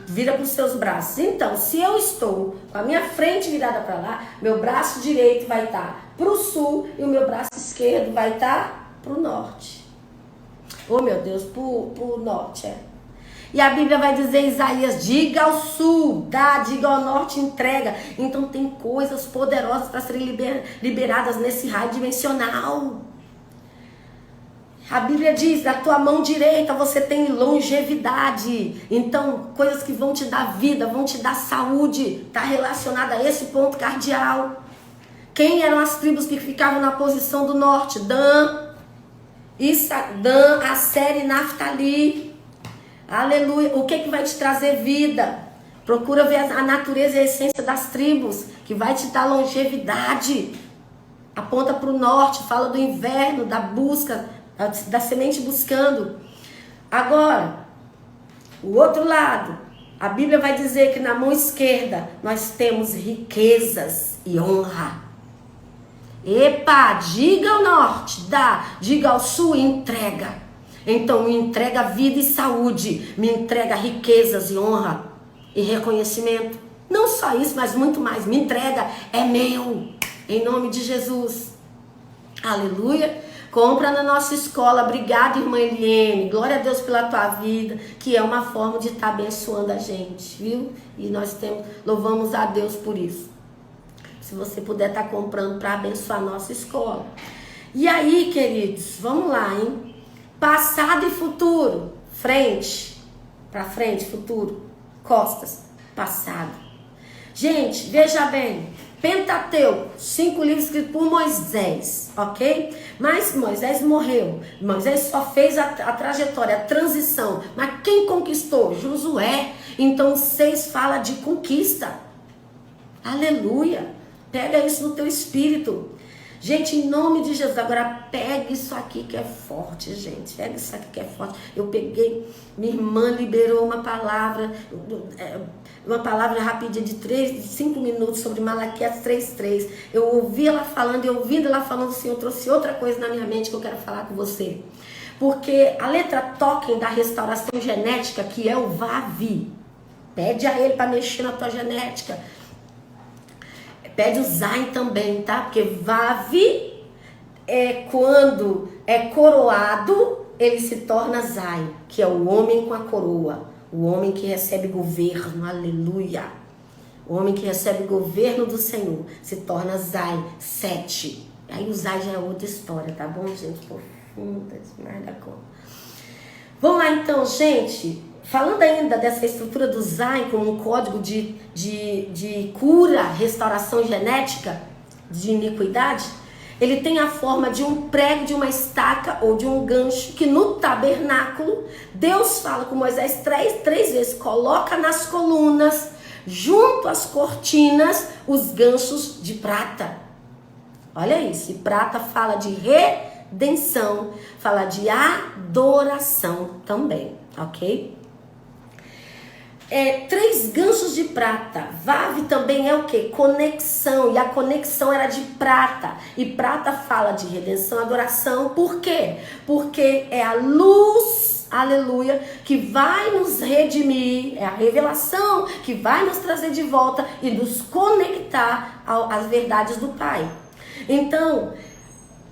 vira pros seus braços. Então, se eu estou com a minha frente virada para lá, meu braço direito vai estar pro sul e o meu braço esquerdo vai estar pro norte. Oh, meu Deus, pro norte, E a Bíblia vai dizer, Isaías, diga ao sul, diga ao norte, entrega. Então tem coisas poderosas para serem liberadas nesse raio dimensional. A Bíblia diz, na tua mão direita você tem longevidade. Então, coisas que vão te dar vida, vão te dar saúde, está relacionada a esse ponto cardial. Quem eram as tribos que ficavam na posição do norte? Dan, Asser e Naftali. Aleluia. O que vai te trazer vida? Procura ver a natureza e a essência das tribos, que vai te dar longevidade. Aponta para o norte, fala do inverno, da busca, da semente buscando. Agora, o outro lado, A Bíblia vai dizer que na mão esquerda nós temos riquezas e honra. Epa, diga ao norte, diga ao sul e entrega. Então me entrega vida e saúde, me entrega riquezas e honra e reconhecimento. Não só isso, mas muito mais. Me entrega, é meu, em nome de Jesus. Aleluia. Compra na nossa escola. Obrigada, irmã Eliane. Glória a Deus pela tua vida, que é uma forma de estar abençoando a gente, viu? E nós louvamos a Deus por isso. Se você puder estar comprando para abençoar a nossa escola. E aí, queridos, vamos lá, hein? Passado e futuro. Frente, para frente, futuro. Costas, passado. Gente, veja bem. Pentateuco, 5 livros escritos por Moisés, ok? Mas Moisés morreu. Moisés só fez a trajetória, a transição. Mas quem conquistou? Josué. Então o 6 fala de conquista. Aleluia. Pega isso no teu espírito. Gente, em nome de Jesus. Agora pega isso aqui que é forte, gente. Pega isso aqui que é forte. Eu peguei, minha irmã liberou uma palavra rapidinha de 5 minutos sobre Malaquias 3:3. Eu ouvi ela falando e ouvindo ela falando assim, eu trouxe outra coisa na minha mente que eu quero falar com você. Porque a letra token da restauração genética, que é o Vavi, pede a ele para mexer na tua genética. Pede o Zain também, tá? Porque Vavi é quando é coroado, ele se torna Zain, que é o homem com a coroa. O homem que recebe governo, aleluia. O homem que recebe governo do Senhor se torna Zain, 7. Aí o Zain já é outra história, tá bom, gente? Profunda, demais da conta. Vamos lá então, gente. Falando ainda dessa estrutura do Zain como um código de cura, restauração genética de iniquidade, ele tem a forma de um prego, de uma estaca ou de um gancho que no tabernáculo, Deus fala com Moisés três vezes, coloca nas colunas, junto às cortinas, os ganchos de prata. Olha isso, e prata fala de redenção, fala de adoração também, ok? 3 ganchos de prata. Vav também é o que? Conexão. E a conexão era de prata. E prata fala de redenção, adoração. Por quê? Porque é a luz, aleluia, que vai nos redimir. É a revelação que vai nos trazer de volta e nos conectar às verdades do Pai. Então,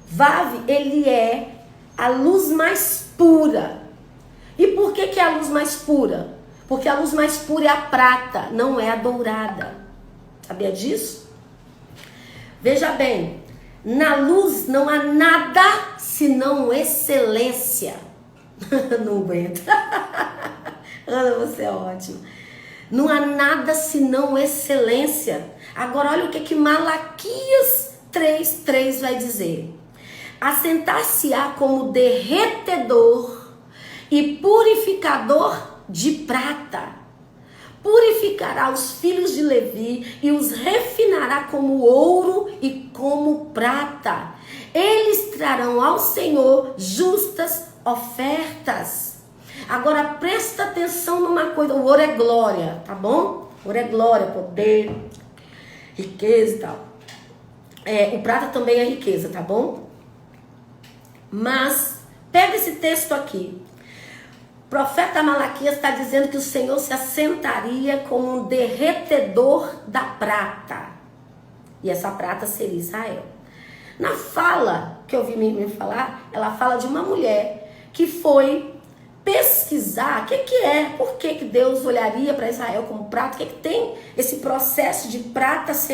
Vav, ele é a luz mais pura. E por que é a luz mais pura? Porque a luz mais pura é a prata, não é a dourada. Sabia disso? Veja bem, na luz não há nada senão excelência. Não aguento. Ana, você é ótima. Não há nada senão excelência. Agora olha o que Malaquias 3:3 vai dizer. Assentar-se-á como derretedor e purificador de prata. Purificará os filhos de Levi e os refinará como ouro e como prata. Eles trarão ao Senhor justas ofertas. Agora presta atenção numa coisa, o ouro é glória, tá bom? O ouro é glória, poder, riqueza e tal. O prata também é riqueza, tá bom? Mas pega esse texto aqui. O profeta Malaquias está dizendo que o Senhor se assentaria como um derretedor da prata. E essa prata seria Israel. Na fala que eu ouvi minha irmã falar, ela fala de uma mulher que foi pesquisar o que é, por que Deus olharia para Israel como prata, o que tem esse processo de prata ser